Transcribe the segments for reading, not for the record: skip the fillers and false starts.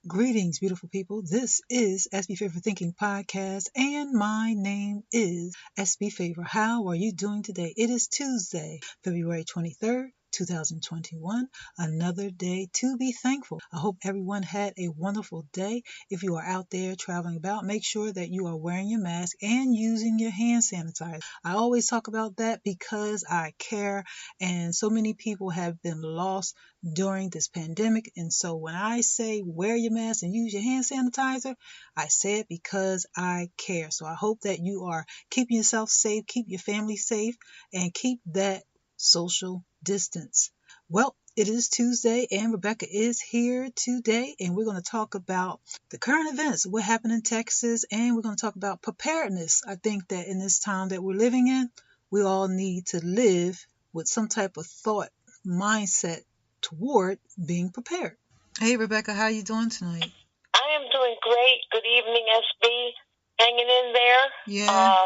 Greetings, beautiful people. This is SB Favor Thinking Podcast, and my name is SB Favor. How are you doing today? It is Tuesday, February 23rd, 2021, another day to be thankful. I hope everyone had a wonderful day. If you are out there traveling about, make sure that you are wearing your mask and using your hand sanitizer. I always talk about that because I care, and so many people have been lost during this pandemic. And so when I say wear your mask and use your hand sanitizer, I say it because I care. So I hope that you are keeping yourself safe, keep your family safe, and keep that social distance. Well, it is Tuesday and Rebecca is here today, and we're going to talk about the current events, what happened in Texas, and we're going to talk about preparedness. I think that in this time that we're living in, we all need to live with some type of thought, mindset toward being prepared. Hey, Rebecca, how are you doing tonight? I am doing great. Good evening, SB. Hanging in there. Yeah.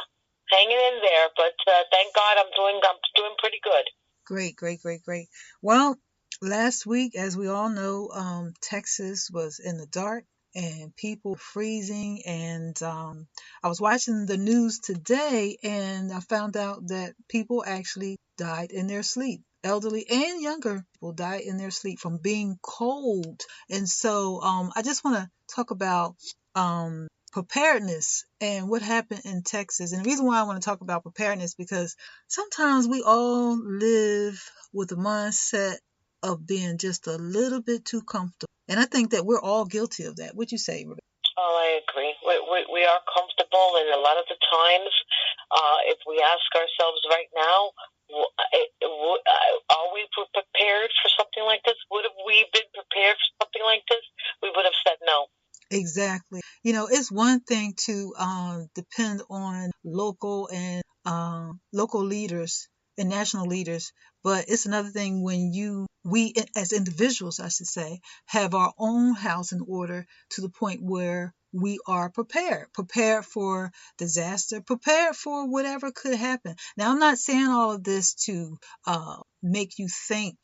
Hanging in there, but thank God I'm doing pretty good. Great. Well, last week, as we all know, Texas was in the dark and people were freezing. And I was watching the news today and I found out that people actually died in their sleep. Elderly and younger people died in their sleep from being cold. And so I just want to talk about preparedness and what happened in Texas. And the reason why I want to talk about preparedness because sometimes we all live with the mindset of being just a little bit too comfortable. And I think that we're all guilty of that. What'd you say, Rebecca? Oh, I agree. We are comfortable, and a lot of the times, if we ask ourselves right now, are we prepared for something like this? Would have we been prepared for something like this? We would have said no. Exactly. You know, it's one thing to depend on local leaders and national leaders, but it's another thing when we as individuals, I should say, have our own house in order to the point where we are prepared for disaster, prepared for whatever could happen. Now, I'm not saying all of this to make you think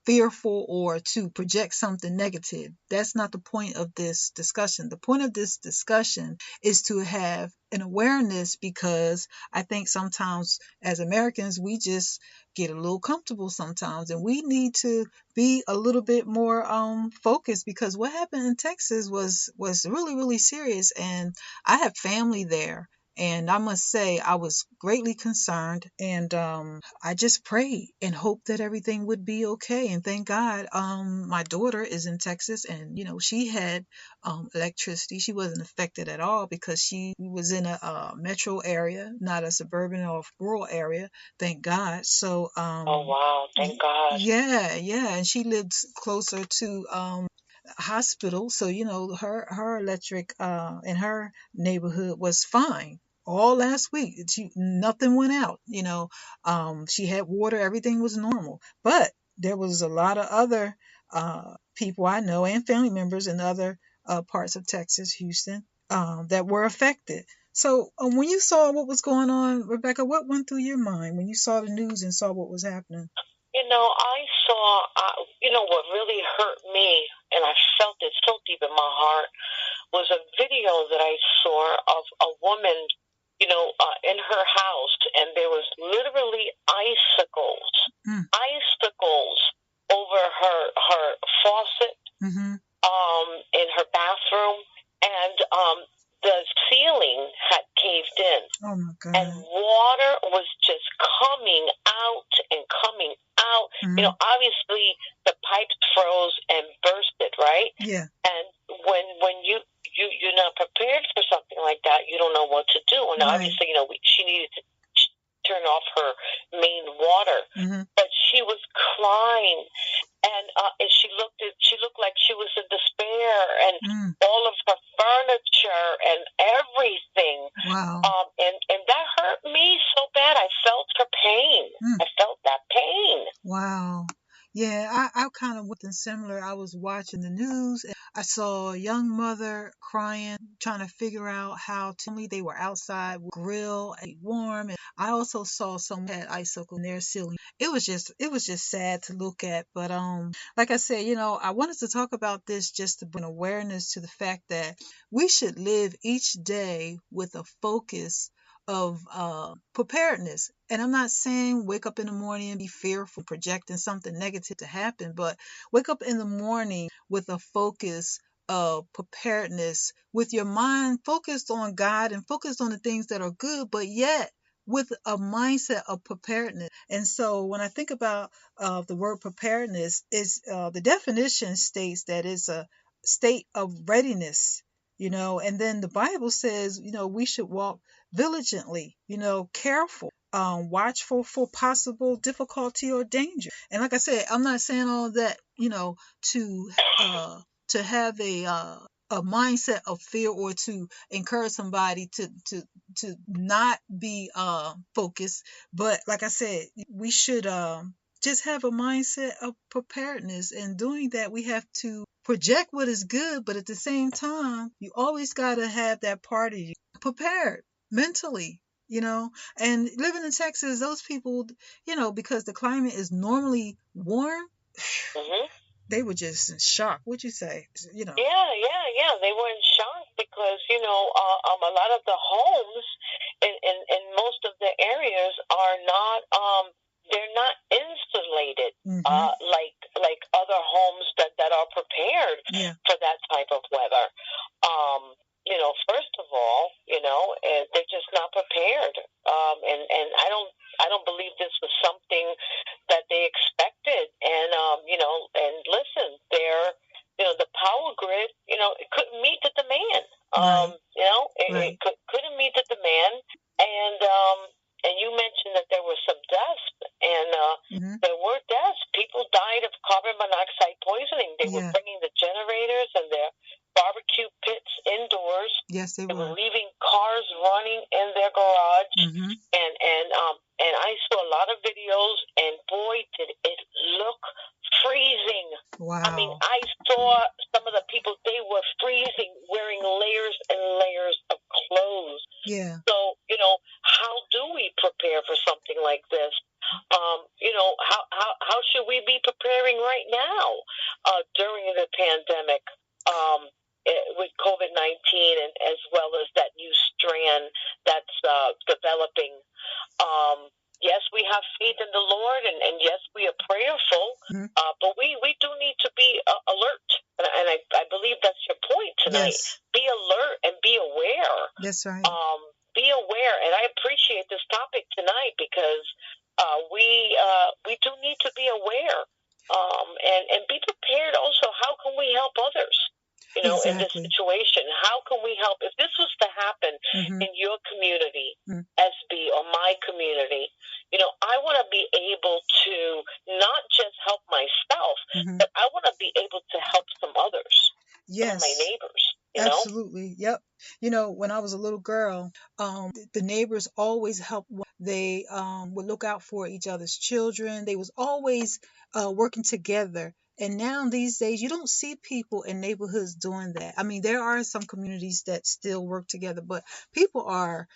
fearful or to project something negative. That's not the point of this discussion. The point of this discussion is to have an awareness, because I think sometimes as Americans we just get a little comfortable sometimes, and we need to be a little bit more focused, because what happened in Texas was really serious, and I have family there. And I must say, I was greatly concerned, and I just prayed and hoped that everything would be okay. And thank God, my daughter is in Texas, and she had electricity. She wasn't affected at all because she was in a metro area, not a suburban or rural area. Thank God. So, oh wow, thank God. Yeah, and she lived closer to hospital, so her electric in her neighborhood was fine all last week. Nothing went out. She had water, everything was normal, but there was a lot of other people I know and family members in other parts of Texas, Houston, that were affected. So when you saw what was going on, Rebecca, what went through your mind when you saw the news and saw what was happening? I saw, what really hurt me, and I felt it so deep in my heart, was a video that I saw of a woman, in her house, and there was literally icicles over her faucet, in her bathroom, and the ceiling had caved in. Oh my God. And water was just coming out and coming out. Obviously the pipes froze and bursted, right? Yeah. And when you're not prepared for something like that, you don't know what to do. And right. Obviously, she needed to turn off her main water, but she was crying, and she looked like she was in despair, and all of her furniture and everything. Wow. And that hurt me so bad. I felt her pain. I felt that pain. Wow. Yeah, I kind of went and similar. I was watching the news and I saw a young mother crying, trying to figure out how to they were outside with grill and warm. And I also saw someone had icicle in their ceiling. It was just sad to look at. But like I said, I wanted to talk about this just to bring awareness to the fact that we should live each day with a focus of preparedness. And I'm not saying wake up in the morning and be fearful, projecting something negative to happen, but wake up in the morning with a focus of preparedness, with your mind focused on God and focused on the things that are good, but yet with a mindset of preparedness. And so when I think about the word preparedness, is the definition states that it's a state of readiness, and then the Bible says, we should walk diligently, careful, watchful for possible difficulty or danger. And like I said, I'm not saying all of that, to to have a mindset of fear or to encourage somebody to not be focused. But like I said, we should just have a mindset of preparedness. And doing that, we have to project what is good, but at the same time, you always got to have that part of you prepared mentally, and living in Texas, those people, because the climate is normally warm, they were just in shock. What'd you say? Yeah. They were in shock because, a lot of the homes in most of the areas are not, they're not insulated, like other homes that are prepared for that type of weather. First of all, they're just not prepared. And I don't believe this was something that they expected. And, and listen, the power grid, it couldn't meet the demand. It couldn't meet the demand. And you mentioned that there was some deaths, and there were deaths. People died of carbon monoxide poisoning. They were bringing the generators and their barbecue pits indoors. Yes, they were leaving cars running in their garage. And I saw a lot of videos, and boy, did it look freezing. Wow. I mean, I saw some of the people, they were freezing, wearing layers and layers of clothes. Yeah. So, how do we prepare for something like this? How should we be preparing right now during the pandemic with COVID-19 and as well as that new strand that's developing? Yes, we have faith in the Lord, and yes, we are prayerful, but we do need to be alert. And I believe that's your point tonight. Yes. Be alert and be aware. That's right. Be aware, and I appreciate this topic tonight because we do need to be aware and be prepared. Also, how can we help others? In this situation, how can we help? If this was to happen in your community, SB, or my community, I want to be able to not just help myself, but I want to be able to help some others. Some of my neighbors. Absolutely. Yep. When I was a little girl, the neighbors always helped. They would look out for each other's children. They was always working together. And now these days, you don't see people in neighborhoods doing that. I mean, there are some communities that still work together, but people are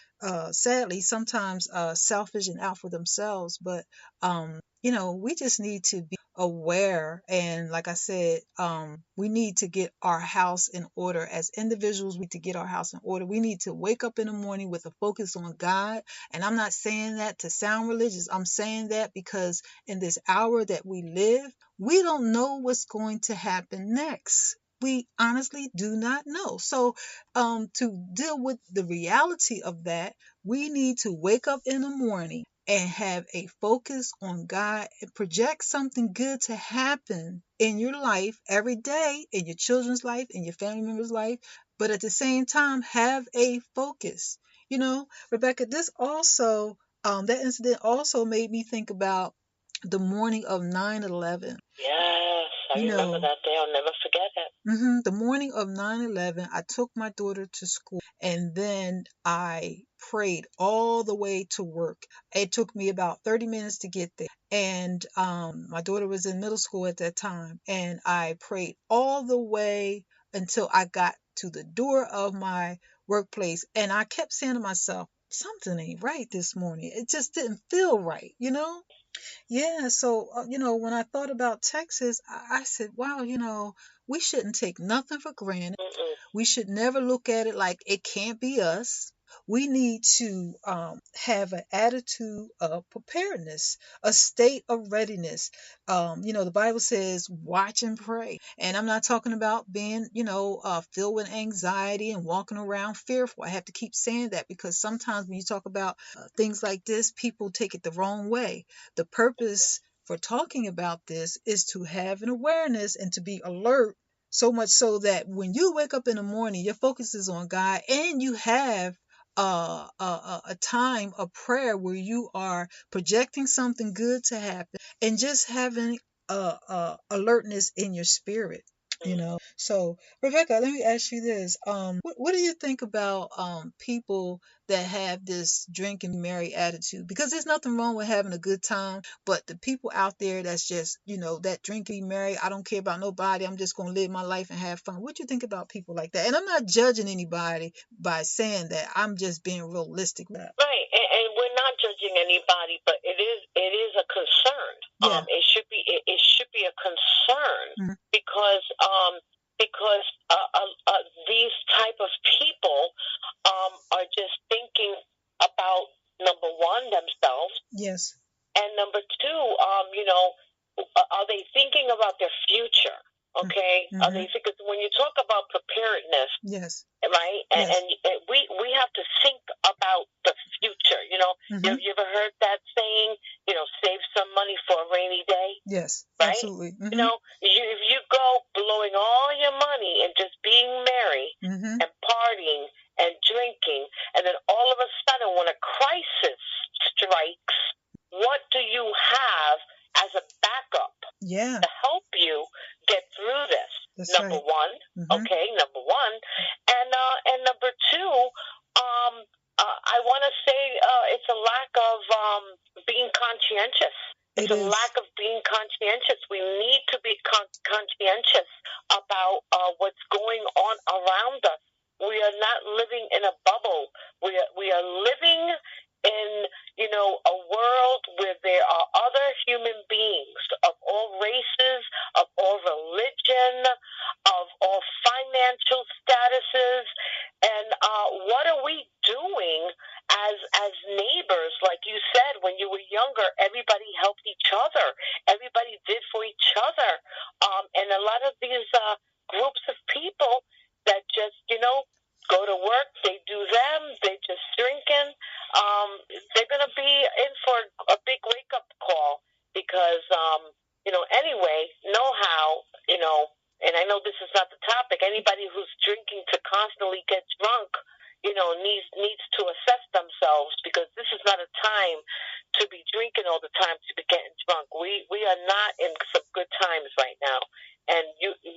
sadly sometimes selfish and out for themselves. But we just need to be aware. And like I said, we need to get our house in order. As individuals, we need to get our house in order. We need to wake up in the morning with a focus on God. And I'm not saying that to sound religious. I'm saying that because in this hour that we live, we don't know what's going to happen next. We honestly do not know. So to deal with the reality of that, we need to wake up in the morning and have a focus on God and project something good to happen in your life every day, in your children's life, in your family members' life. But at the same time, have a focus. Rebecca, this also, that incident also made me think about the morning of 9/11. Yes, I remember that day. I'll never forget it. The morning of 9/11, I took my daughter to school and then I prayed all the way to work. It took me about 30 minutes to get there. And my daughter was in middle school at that time. And I prayed all the way until I got to the door of my workplace. And I kept saying to myself, something ain't right this morning. It just didn't feel right, you know? Yeah, so when I thought about Texas, I said, wow, we shouldn't take nothing for granted. We should never look at it like it can't be us. We need to have an attitude of preparedness, a state of readiness. The Bible says, watch and pray. And I'm not talking about being, filled with anxiety and walking around fearful. I have to keep saying that because sometimes when you talk about things like this, people take it the wrong way. The purpose for talking about this is to have an awareness and to be alert, so much so that when you wake up in the morning, your focus is on God and you have a time of prayer where you are projecting something good to happen and just having alertness in your spirit. So Rebecca, let me ask you this. What do you think about people that have this drink and merry attitude? Because there's nothing wrong with having a good time, but the people out there that's just, that drink and be merry, I don't care about nobody, I'm just gonna live my life and have fun. What do you think about people like that? And I'm not judging anybody by saying that. I'm just being realistic with that. Right, and we're not judging anybody, but it is a concern. Yeah. It should be a concern because these type of people are just thinking about, number one, themselves. Yes. And number two, are they thinking about their future? Okay, are they thinking, when you talk about preparedness? Yes. Right, and, yes. and we have to think about the future. You ever heard that saying? Save some money for a rainy day. Yes, right? Absolutely. If you go blowing all your money and just being merry and partying and drinking, and then all of a sudden, when a crisis strikes, what do you have as a backup to help you get through this? That's number right. one, okay, number one, and number two, I want to say it's a lack of being conscientious. It's a lack of being conscientious. We need to be conscientious about what's going on around us. We are not living in a bubble. We are living in, a world where there are other human beings of all races, of all religion, of all financial statuses, and what are we doing as neighbors? Like you said, when you were younger, everybody helped each other. Everybody did for each other. And a lot of these groups of people that just, go to work, they do them, they just drinking, they're going to be in for a big wake-up call because, anyway, know how, and I know this is not the topic, anybody who's drinking to constantly get drunk, needs to assess themselves, because this is not a time to be drinking all the time, to be getting drunk. We are not in some good times right now, and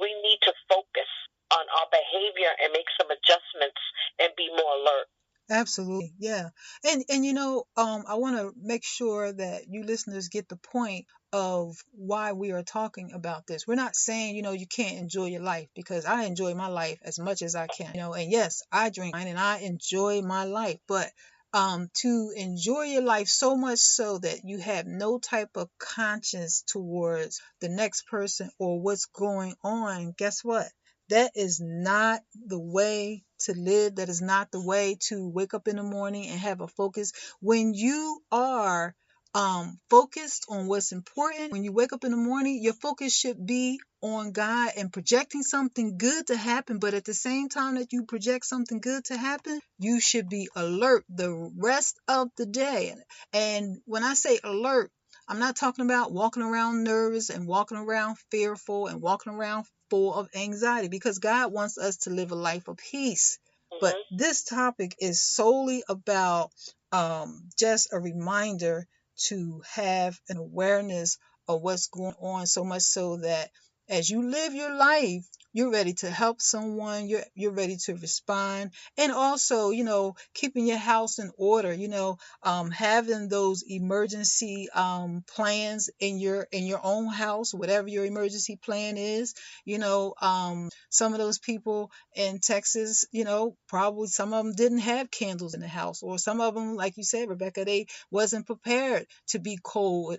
we need to focus on our behavior and make some adjustments and be more alert. Absolutely. Yeah. And I want to make sure that you listeners get the point of why we are talking about this. We're not saying, you can't enjoy your life, because I enjoy my life as much as I can, and yes, I drink and I enjoy my life, but to enjoy your life so much so that you have no type of conscience towards the next person or what's going on, guess what? That is not the way to live. That is not the way to wake up in the morning and have a focus. When you are focused on what's important, when you wake up in the morning, your focus should be on God and projecting something good to happen. But at the same time that you project something good to happen, you should be alert the rest of the day. And when I say alert, I'm not talking about walking around nervous and walking around fearful and walking around full of anxiety, because God wants us to live a life of peace. But this topic is solely about just a reminder to have an awareness of what's going on, so much so that as you live your life, you're ready to help someone, you're ready to respond. And also, keeping your house in order, having those emergency plans in your own house, whatever your emergency plan is. Some of those people in Texas, probably some of them didn't have candles in the house, or some of them, like you said, Rebecca, they wasn't prepared to be cold.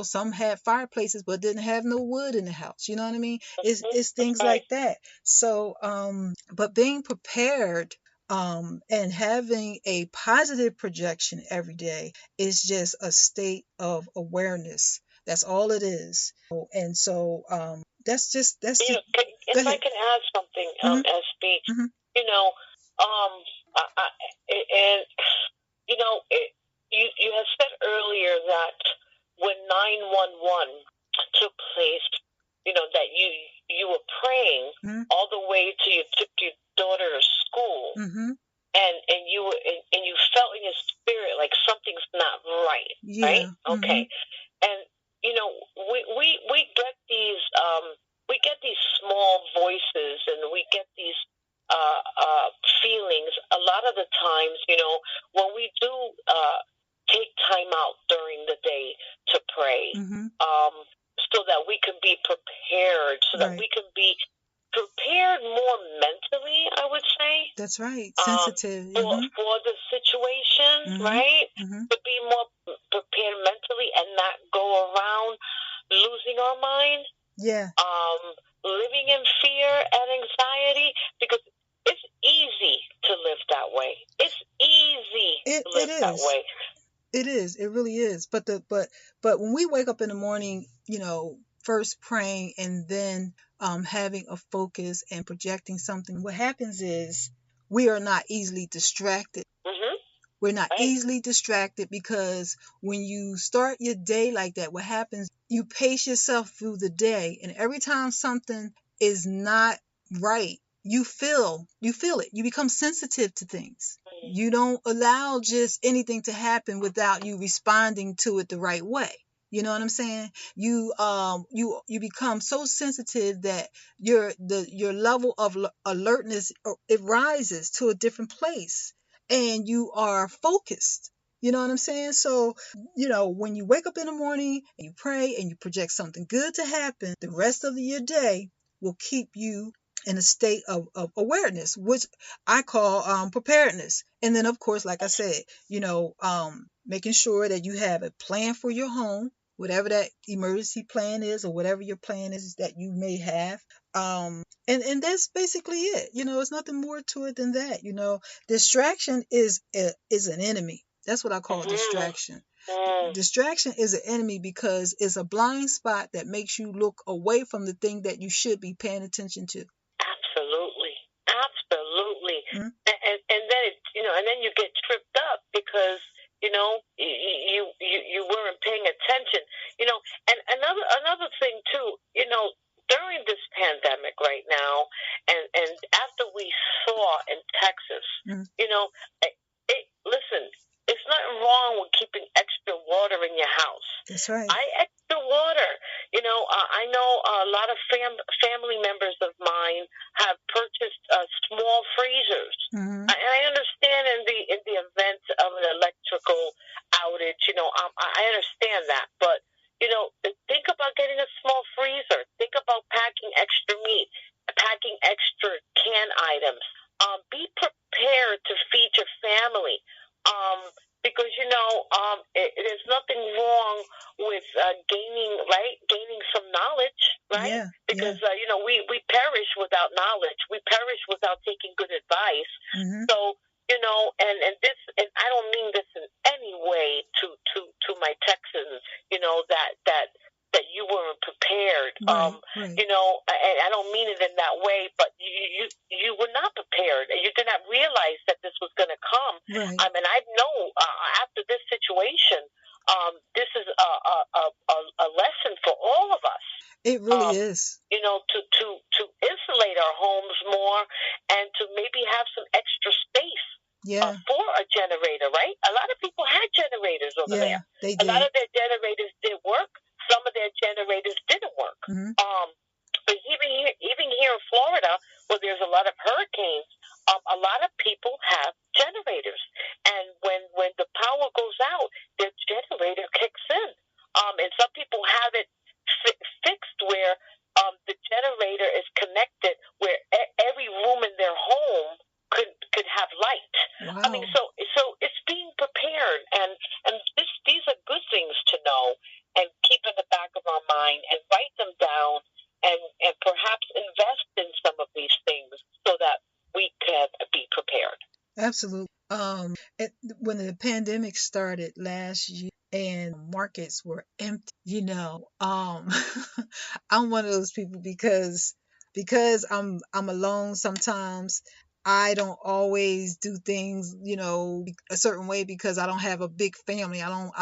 Some had fireplaces but didn't have no wood in the house. You know what I mean? It's things like that. So, but being prepared and having a positive projection every day is just a state of awareness. That's all it is. And so that's You know, if I can add something, SB, Mm-hmm. you know, and you had said earlier that when 911 took place, that you were praying all the way to you took your daughter to school, and you felt in your spirit like something's not right, right? Okay, and we get these small voices, and we get these feelings a lot of the times, when we do take time out during the day to pray, so that we can be prepared, so that we can be prepared more mentally, I would say. That's right. Sensitive. For the situation, right? To be more prepared mentally and not go around losing our mind. Yeah. Living in fear and anxiety, because it's easy to live that way. It's easy to live that way. It is. It really is. But when we wake up in the morning, first praying and then having a focus and projecting something, what happens is we are not easily distracted. We're not easily distracted, because when you start your day like that, what happens, you pace yourself through the day, and every time something is not right, you feel it. You become sensitive to things. You don't allow just anything to happen without you responding to it the right way. You know what I'm saying? You become so sensitive that your level of alertness, it rises to a different place, and you are focused. You know what I'm saying? So, when you wake up in the morning and you pray and you project something good to happen, the rest of your day will keep you in a state of awareness, which I call preparedness. And then, of course, like I said, making sure that you have a plan for your home, whatever that emergency plan is, or whatever your plan is that you may have. And that's basically it. It's nothing more to it than that. Distraction is an enemy. That's what I call distraction. Distraction is an enemy, because it's a blind spot that makes you look away from the thing that you should be paying attention to. Absolutely. And then and then you get tripped up because you weren't paying attention. And another thing too. During this pandemic right now, and after we saw in Texas, listen, it's nothing wrong with keeping extra water in your house. That's right. Extra water. I know a lot of family members of mine have purchased small freezers. And I understand in the event of an electrical outage, I understand that. But, think about getting a small freezer. Think about packing extra meat, packing extra canned items. Be prepared to feed your family. Because there's nothing wrong with gaining some knowledge, right? Yeah, because we perish without knowledge. We perish without taking good advice. So and this, and I don't mean this in any way to my Texans, that you weren't prepared. Right. And I don't mean it in that way, but you were not prepared, and you did not realize that this was going to come. Right. And I know after this situation, this is a lesson for all of us. It really is. To insulate our homes more, and to maybe have some extra space. For a generator, right? A lot of people had generators over there. They did. A lot of their generators did work. Some of their generators didn't work. But even here in Florida, where there's a lot of hurricanes, a lot of people have generators, and when the power goes out, their generator kicks in. And some people have it fixed where the generator is connected where every room in their home could have light. Wow. I mean, so it's being prepared, and these are good things to know and keep in the back of our mind and write them down and perhaps invest in some of these things so that we can be prepared. Absolutely. When the pandemic started last year and markets were empty, I'm one of those people because I'm alone sometimes. I don't always do things, a certain way because I don't have a big family. I don't,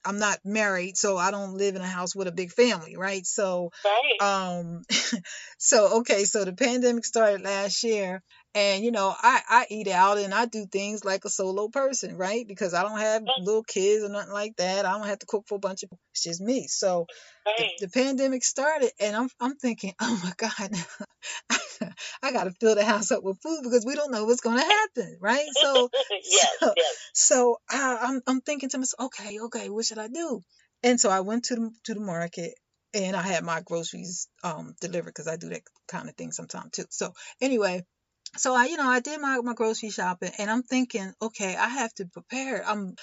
I'm not married, so I don't live in a house with a big family, right? So, Right. so the pandemic started last year, and I eat out and I do things like a solo person, right? Because I don't have little kids or nothing like that. I don't have to cook for a bunch of people. It's just me. So the pandemic started, and I'm thinking, oh my God, I got to fill the house up with food because we don't know what's going to happen, right? So yes. I'm thinking to myself, okay, what should I do? And so I went to the market, and I had my groceries delivered because I do that kind of thing sometimes too. So anyway, so I did my grocery shopping, and I'm thinking, okay, I have to prepare. I'm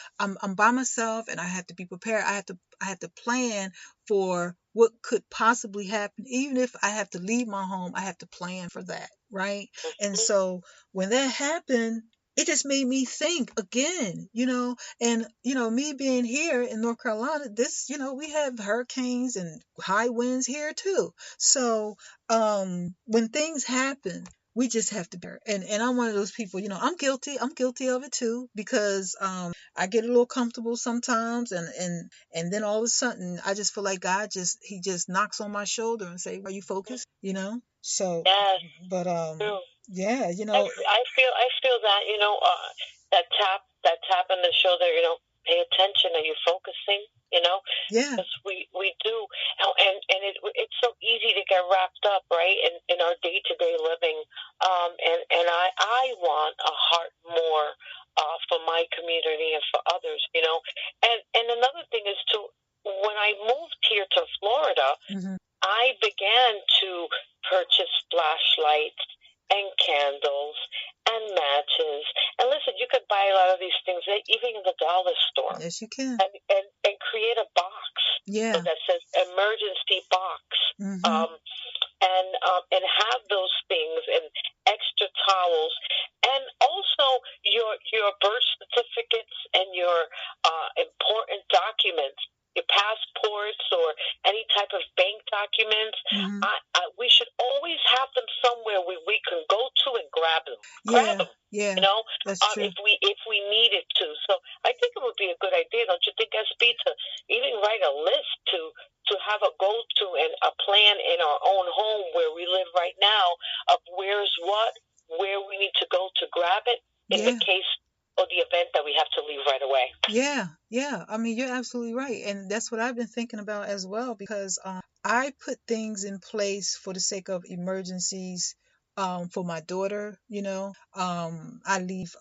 by myself, and I have to be prepared. I have to plan for what could possibly happen. Even if I have to leave my home, I have to plan for that, right? And so when that happened, it just made me think again, and me being here in North Carolina, this, we have hurricanes and high winds here too. So when things happen, we just have to bear. And I'm one of those people, I'm guilty of it too, because I get a little comfortable sometimes, and then all of a sudden I just feel like he just knocks on my shoulder and say, are you focused? So yes. but True. yeah, I feel that that tap on the shoulder. Pay attention. Are you focusing? Yeah. Because we do, and it's so easy to get wrapped up, right, in our day to day living. And I want a heart more for my community and for others. And another thing is when I moved here to Florida, I began to purchase flashlights and candles and matches. And listen, you could buy a lot of these things even in the dollar store. Yes, you can. And create a box. Yeah. That says emergency box. And have those things and extra towels, and also your birth certificates and your important documents, your passports or any type of bank documents. We should always have them somewhere where we can go to and grab them. Yeah. That's true. If we needed to. So I think it would be a good idea, don't you think, SB, to even write a list to have a go-to and a plan in our own home where we live right now of where's what, where we need to go to grab it in the case or the event that we have to leave right away. Yeah. I mean, you're absolutely right. And that's what I've been thinking about as well, because I put things in place for the sake of emergencies. For my daughter, I leave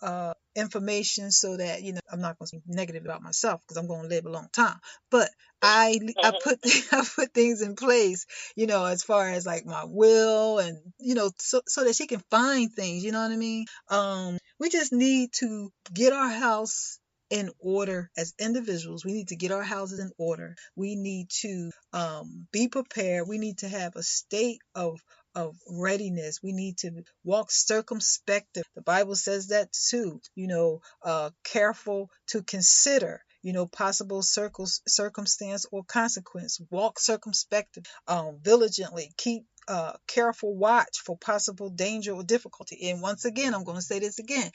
information so that, I'm not going to be negative about myself because I'm going to live a long time. But I put things in place, as far as like my will and, so that she can find things, you know what I mean? We just need to get our house in order as individuals. We need to get our houses in order. We need to be prepared. We need to have a state of readiness. We need to walk circumspect. The Bible says that too. Careful to consider, possible circumstance or consequence. Walk circumspect, diligently. Keep careful watch for possible danger or difficulty. And once again, I'm going to say this again.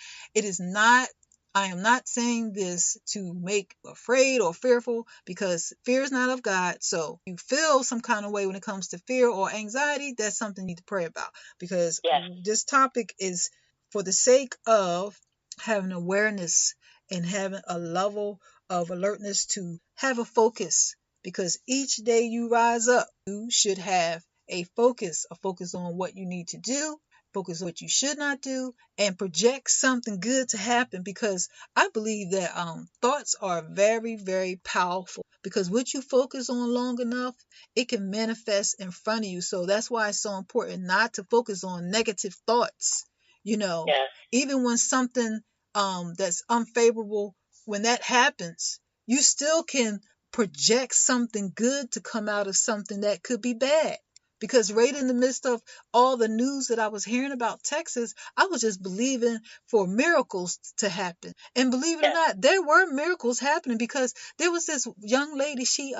I am not saying this to make afraid or fearful, because fear is not of God. So if you feel some kind of way when it comes to fear or anxiety, that's something you need to pray about, because this topic is for the sake of having awareness and having a level of alertness to have a focus because each day you rise up, you should have a focus on what you need to do, focus on what you should not do, and project something good to happen, because I believe that thoughts are very, very powerful, because what you focus on long enough, it can manifest in front of you. So that's why it's so important not to focus on negative thoughts. You know, Yeah. even when something that's unfavorable, when that happens, you still can project something good to come out of something that could be bad. Because right in the midst of all the news that I was hearing about Texas, I was just believing for miracles to happen. And believe it or not, there were miracles happening, because there was this young lady, she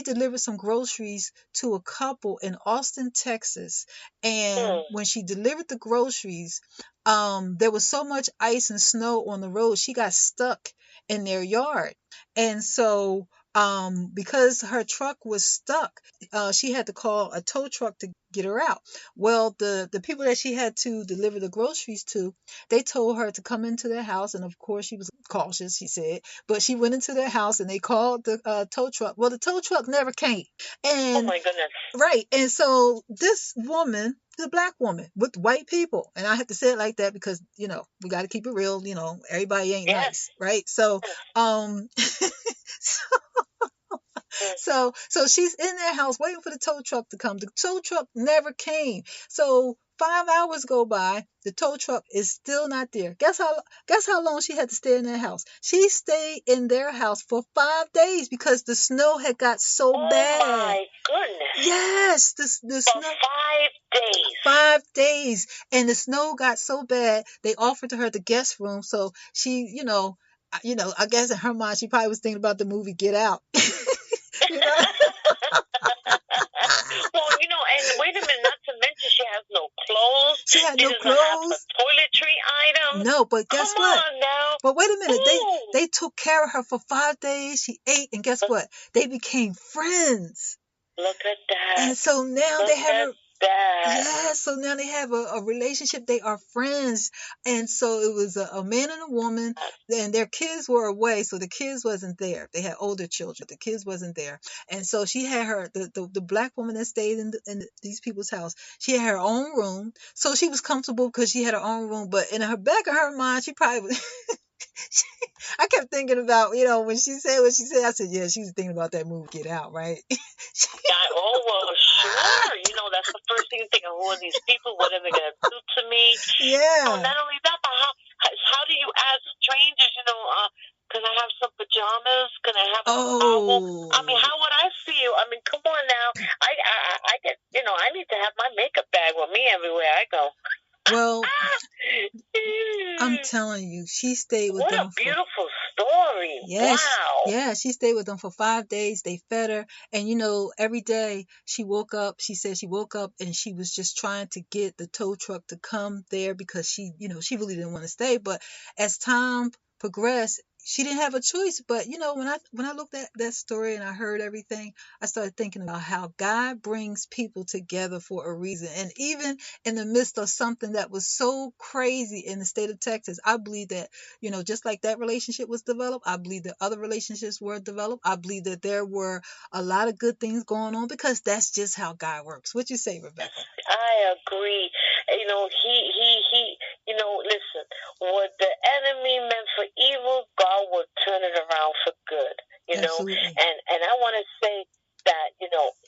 delivered some groceries to a couple in Austin, Texas. And when she delivered the groceries, there was so much ice and snow on the road, she got stuck in their yard. And so because her truck was stuck, she had to call a tow truck to get her out. Well, the people that she had to deliver the groceries to, they told her to come into their house, and of course she was cautious, she said, but she went into their house and they called the tow truck. Well, the tow truck never came. And oh my goodness. Right. And so this woman, the black woman with white people, and I have to say it like that because, we got to keep it real, everybody ain't nice, right? So, so she's in their house waiting for the tow truck to come. The tow truck never came. So 5 hours go by. The tow truck is still not there. Guess how long she had to stay in their house? She stayed in their house for 5 days because the snow had got so bad. Oh my goodness. Yes, the for snow. 5 days. 5 days, and the snow got so bad. They offered to her the guest room, so she, I guess in her mind she probably was thinking about the movie Get Out. You know? Well, and wait a minute, not to mention she has no clothes. She had she no doesn't clothes. have a toiletry item. No, but guess what? Come on now. But wait a minute. Ooh. They took care of her for 5 days. She ate, and guess what? They became friends. Look at that. And so now Look they have at that. Yeah, so now they have a relationship. They are friends. And so it was a man and a woman, and their kids were away, so the kids wasn't there. They had older children. The kids wasn't there. And so she had the black woman that stayed in these people's house. She had her own room. So she was comfortable because she had her own room. But in her back of her mind, she probably was... I kept thinking about, when she said what she said, I said, yeah, she was thinking about that movie Get Out, right? Well, sure. That's the first thing you think of. Who are these people? What are they going to do to me? Yeah. Not only that, but how do you ask strangers, can I have some pajamas? Can I have a towel? I mean, how would I feel? I mean, come on now. I get, I need to have my makeup bag with me everywhere I go. Well, I'm telling you, she stayed with them. What a beautiful story. Yes. Wow. Yeah, she stayed with them for 5 days. They fed her. And, every day she woke up, she said she woke up and she was just trying to get the tow truck to come there because she really didn't want to stay. But as time progressed, she didn't have a choice. But, when I looked at that story and I heard everything, I started thinking about how God brings people together for a reason. And even in the midst of something that was so crazy in the state of Texas, I believe that, just like that relationship was developed, I believe that other relationships were developed. I believe that there were a lot of good things going on because that's just how God works. What you say, Rebecca? I agree. Listen, what the enemy meant for evil, God will turn it around for good, Absolutely. And I want to say that,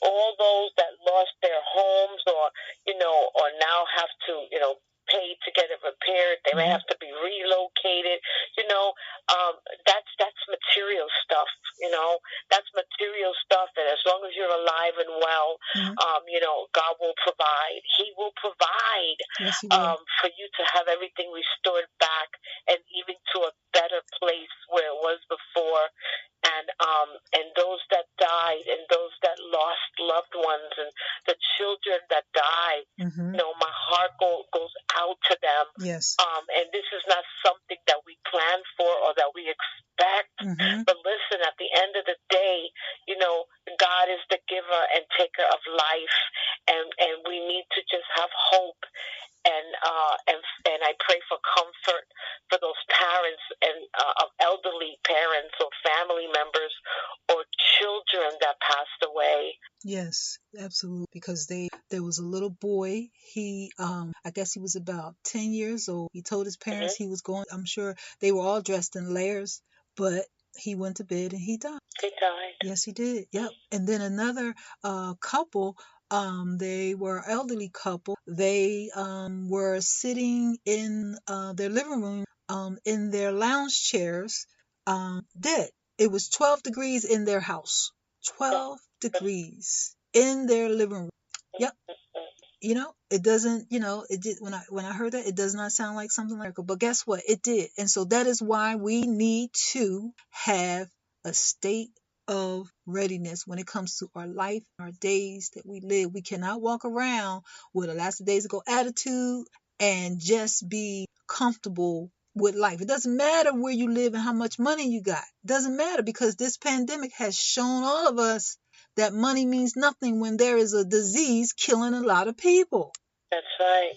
all those that lost their homes or now have to, pay to get it repaired, they may have to be relocated, that's material stuff, that's material stuff, and as long as you're alive and well, God will provide. He will provide. Yes, he will. For you to have everything restored back and even to a better place where it was before. And those that died and those that lost loved ones and the children that died, my heart goes out to them. Yes. And this is not something that we plan for or that we expect. But listen, at the end of the day, God is the giver and taker of life, and we need to just have hope. And I pray for comfort for those parents and of elderly parents or family members or children that Yes, absolutely. Because there was a little boy. He I guess he was about 10 years old. He told his parents he was going. I'm sure they were all dressed in layers, but he went to bed and he died. He died. Yes, he did. Yep. And then another couple, they were elderly couple. They were sitting in their living room in their lounge chairs, dead. It was 12 degrees in their house. 12 degrees in their living room. Yep. It doesn't, it did when I heard that, it does not sound like something like it, but guess what? It did. And so that is why we need to have a state of readiness when it comes to our life, our days that we live. We cannot walk around with a last days ago attitude and just be comfortable with life. It doesn't matter where you live and how much money you got. It doesn't matter, because this pandemic has shown all of us that money means nothing when there is a disease killing a lot of people. That's right.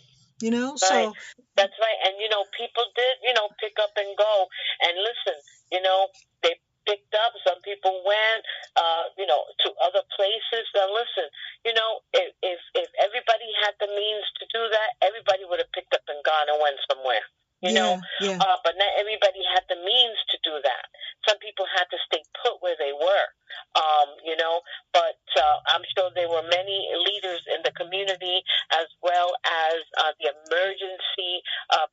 So that's right. And people did, pick up and go. And listen, they picked up. Some people went, to other places. Now listen, if everybody had the means to do that, everybody would have picked up and gone and went somewhere. But not everybody had the means to do that. Some people had to stay put where they were. But I'm sure there were many leaders in the community, as well as the emergency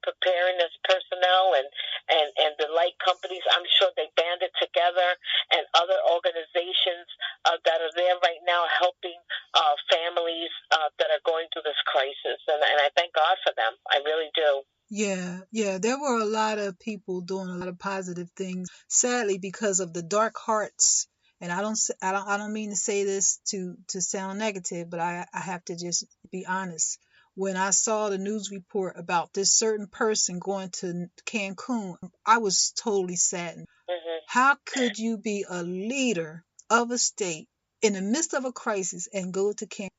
preparedness personnel and the light companies. I'm sure they banded together, and other organizations that are there right now helping families that are going through this crisis. And I thank God for them. I really do. Yeah, there were a lot of people doing a lot of positive things. Sadly, because of the dark hearts, and I don't mean to say this to sound negative, but I have to just be honest. When I saw the news report about this certain person going to Cancun, I was totally saddened. How could you be a leader of a state in the midst of a crisis and go to Cancun?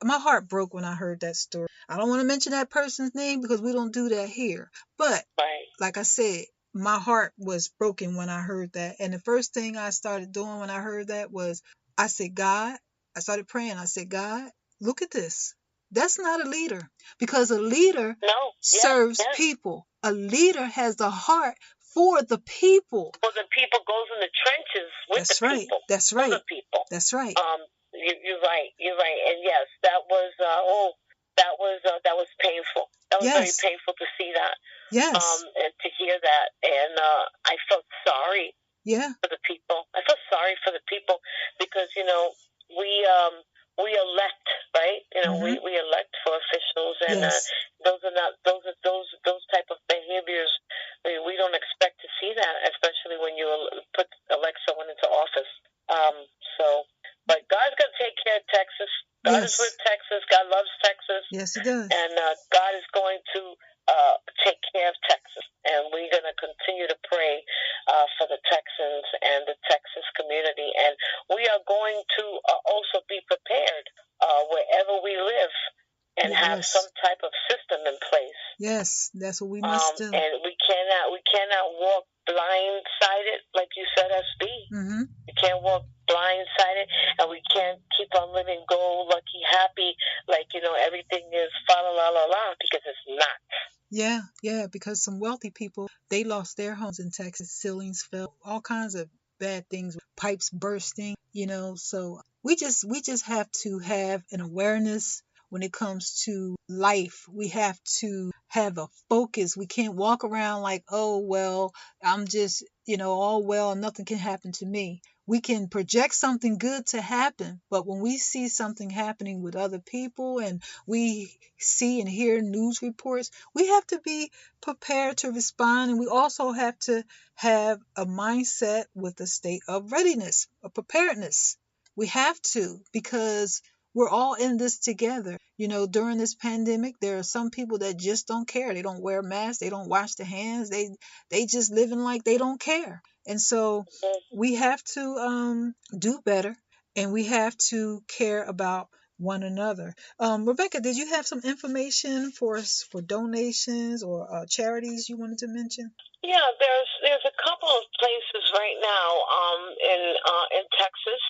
My heart broke when I heard that story. I don't want to mention that person's name because we don't do that here. But like I said, my heart was broken when I heard that. And the first thing I started doing when I heard that was, I said, God, I started praying. I said, God, look at this. That's not a leader, because a leader serves people. A leader has the heart for the people. For the people, goes in the trenches with the people. That's right. For the people. That's right. You're right. And yes, that was that was painful. That was very painful to see that. Yes. And to hear that, and I felt sorry. For the people. I felt sorry for the people, because we elect, right? We elect for officials, and those type of behaviors. We don't expect to see that, especially when you elect someone into office. But God's going to take care of Texas. God is with Texas. God loves Texas. Yes, He does. And God is going to take care of Texas. And we're going to continue to pray for the Texans and the Texas community. And we are going to also be prepared wherever we live, and have some type of system in place. Yes, that's what we must do. And we cannot walk blindsided, like you said, SB. We can't walk blindsided, and we can't keep on living go-lucky, happy, like everything is fa la la la la, because it's not. Yeah, because some wealthy people, they lost their homes in Texas. Ceilings fell, all kinds of bad things, pipes bursting. So we just have to have an awareness. When it comes to life, we have to have a focus. We can't walk around like, oh, well, I'm just, all well, nothing can happen to me. We can project something good to happen, but when we see something happening with other people and we see and hear news reports, we have to be prepared to respond. And we also have to have a mindset with a state of readiness, of preparedness. We have to, because we're all in this together. During this pandemic, there are some people that just don't care. They don't wear masks. They don't wash their hands. They just living like they don't care. And so we have to do better, and we have to care about one another. Rebecca, did you have some information for us for donations or charities you wanted to mention? Yeah, there's a couple of places right now in Texas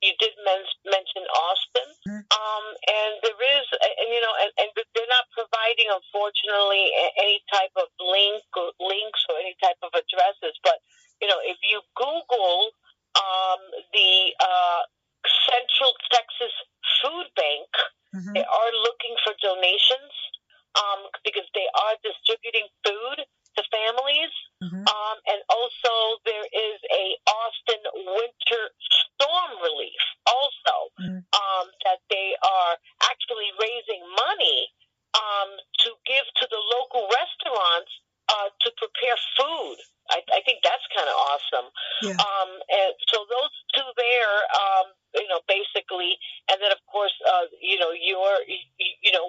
you did mention Austin. And there is, and and they're not providing, unfortunately, any type of links or any type of addresses. But if you Google the Central Texas Food Bank, they are looking for donations because they are distributing food to families. And also there is a Austin winter storm relief also that they are actually raising money to give to the local restaurants to prepare food. I think that's kind of awesome. Yeah. And so those two there, basically, and then of course,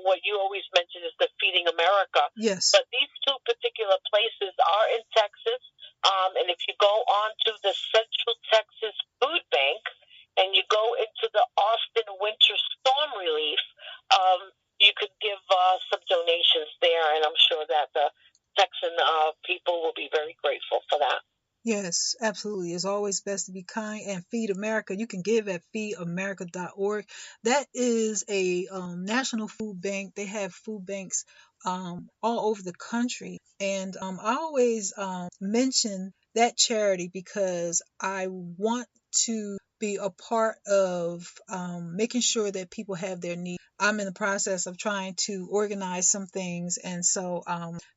what you always mention is the Feeding America. Yes. But these two particular places are in Texas, and if you go on to the Central Texas Food Bank and you go into the Austin Winter Storm Relief, you could give some donations there, and I'm sure that the Texan people will be very grateful for that. Yes, absolutely. It's always best to be kind. And Feed America, you can give at feedamerica.org. That is a national food bank. They have food banks all over the country. And I always mention that charity because I want to be a part of making sure that people have their needs. I'm in the process of trying to organize some things. And so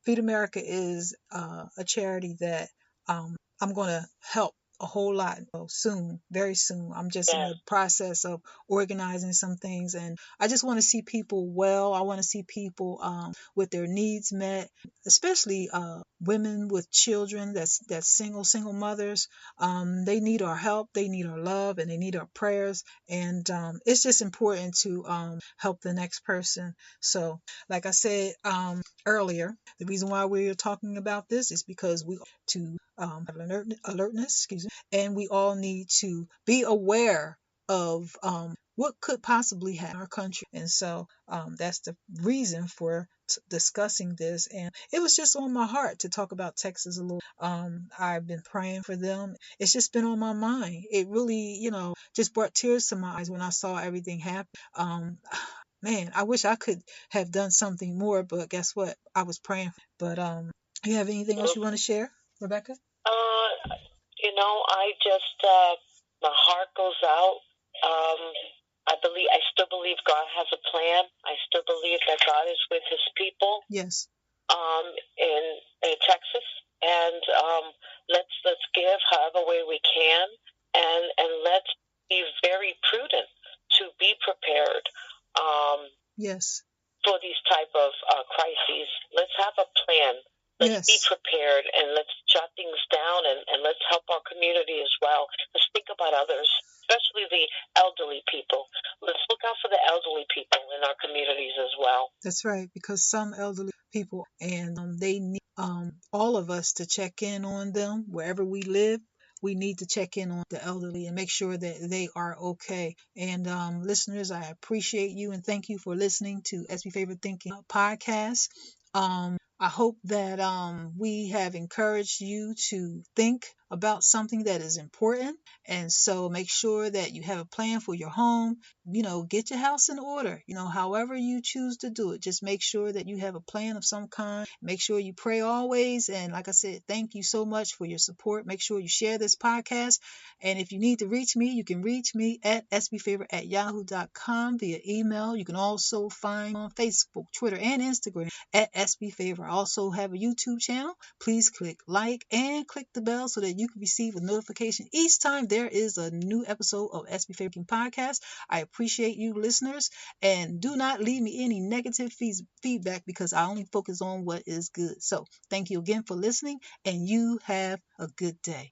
Feed America is a charity that I'm going to help a whole lot soon, very soon. I'm just in the process of organizing some things, and I just want to see people well. I want to see people with their needs met, especially women with children that's single mothers. They need our help, they need our love, and they need our prayers. And it's just important to help the next person. So, like I said earlier, the reason why we're talking about this is because we to have alertness, and we all need to be aware of what could possibly happen in our country. And so that's the reason for discussing this. And it was just on my heart to talk about Texas a little. I've been praying for them. It's just been on my mind. It really, just brought tears to my eyes when I saw everything happen. Man, I wish I could have done something more, but guess what? I was praying. But you have anything else you want to share, Rebecca? I just my heart goes out. I still believe God has a plan. I still believe that God is with His people. Yes. In Texas, and let's give however way we can, and let's be very prudent to be prepared. Yes. For these type of crises, let's have a plan. Let's be prepared, and let's jot things down, and let's help our community as well. Let's think about others, especially the elderly people. Let's look out for the elderly people in our communities as well. That's right, because some elderly people, and they need all of us to check in on them wherever we live. We need to check in on the elderly and make sure that they are okay. And listeners, I appreciate you and thank you for listening to SB Favorite Thinking podcast. I hope that we have encouraged you to think about something that is important. And so make sure that you have a plan for your home. Get your house in order. However you choose to do it, just make sure that you have a plan of some kind. Make sure you pray always. And like I said, thank you so much for your support. Make sure you share this podcast. And if you need to reach me, you can reach me at sbfavor@yahoo.com via email. You can also find me on Facebook, Twitter, and Instagram at sbfavor. I also have a YouTube channel. Please click like and click the bell so that you can receive a notification each time there is a new episode of SB Favorite Podcast. I appreciate you listeners, and do not leave me any negative feedback because I only focus on what is good. So thank you again for listening, and you have a good day.